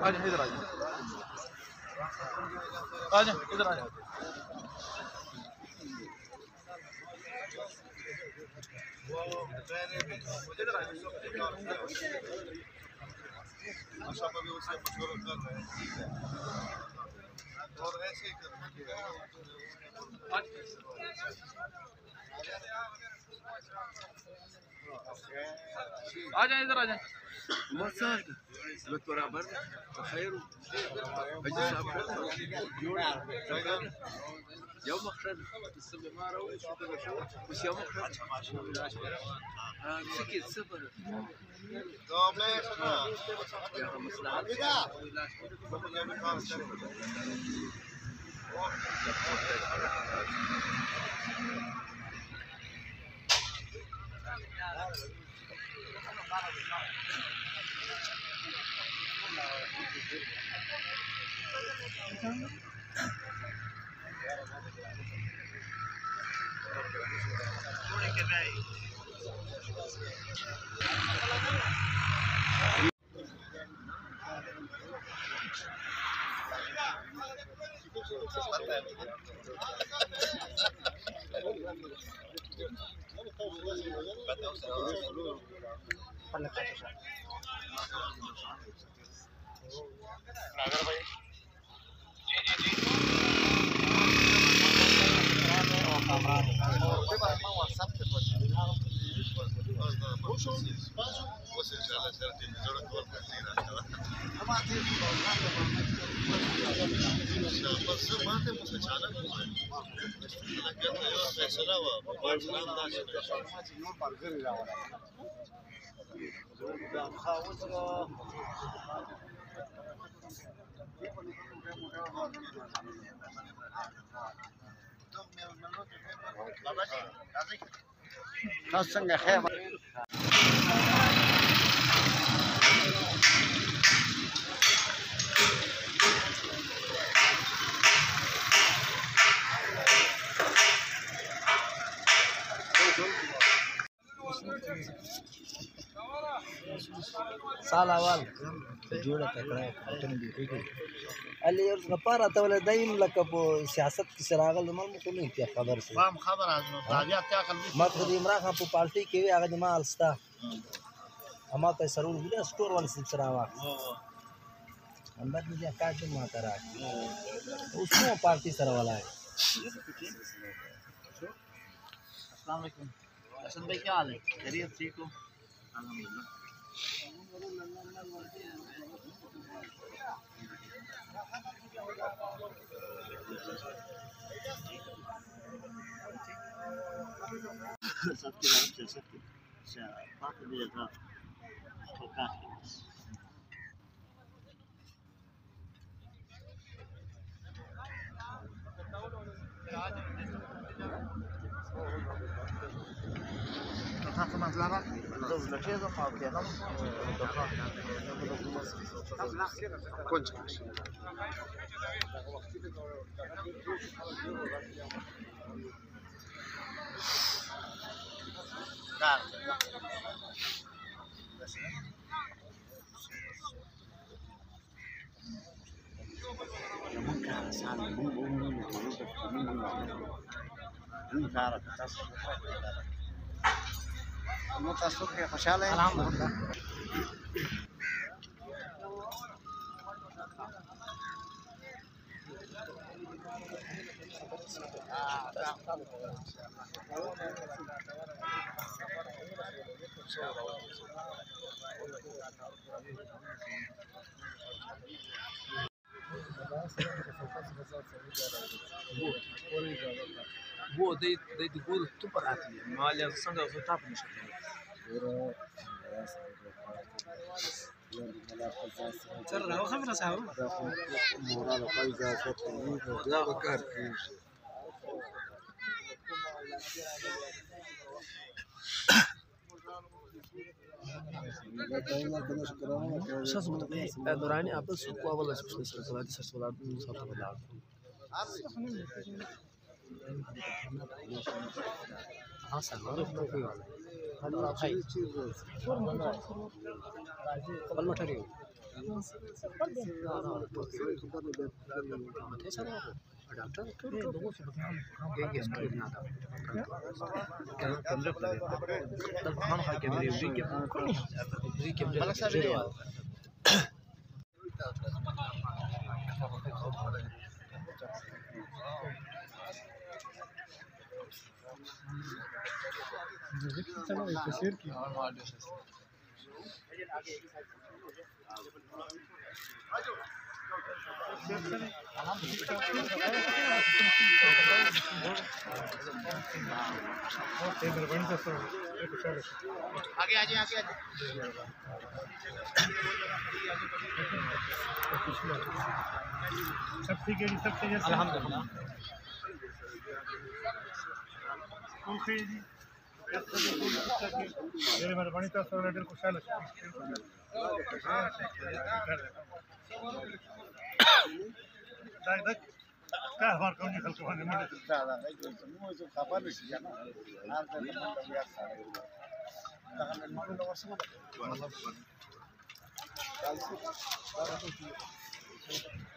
आजा इधर आजा आजा इधर आजा और ऐसे ही आजा इधर आजा مساك دكتور عبر خير اجي صاحب يوم مخرج السبع ما روي بس يوم مخرج سكت صبر يا مصلحه څنګه خیر سال اول جوړه کړه کټن دی کېږي علي غفار ته ول دایم لکه په سیاست کې سراغل مل مو کوم ته خبر سي فهم خبر ازنو تابعیت ته عقل ما خو دې عمران خان په پارټي کې وی هغه ما الستا اما ته سرور ویل سٹور ول سره وا اندر دې کاټ ما ترا اوس نو پارټي سره ولا अस्सलाम वालेकुम हसन भाई क्या हाल है खैरियत ठीक हो अल्हम्दुलिल्लाह सबके बारे में सबके अच्छा बात भी था तो काफी تحت مزلقة دوز لكيزة فاوكي غلط كنت ممكن سال متصل خوشحال ہے الحمدللہ वो दे दे दे वो तो पर आती है मालिया संग उसको टाप नहीं सकते سر راو خبره ساو moral faiza satni ya bakar ki دوراني ابل سوق اول اسمه سلسله سلسله صوت ولا हाँ सर हेलो भाई कल मठरी मथे सर डॉक्टर ये गेस्ट ना था क्या पंद्रह तब खान खा के मेरी री के सब ठीक है जी, सब सही है अल्हम्दुलिल्लाह ओके जी मेरे मेहरबानी था सर लेटर खुशहाल है क्या बार कौन निकल के आने में Thank you.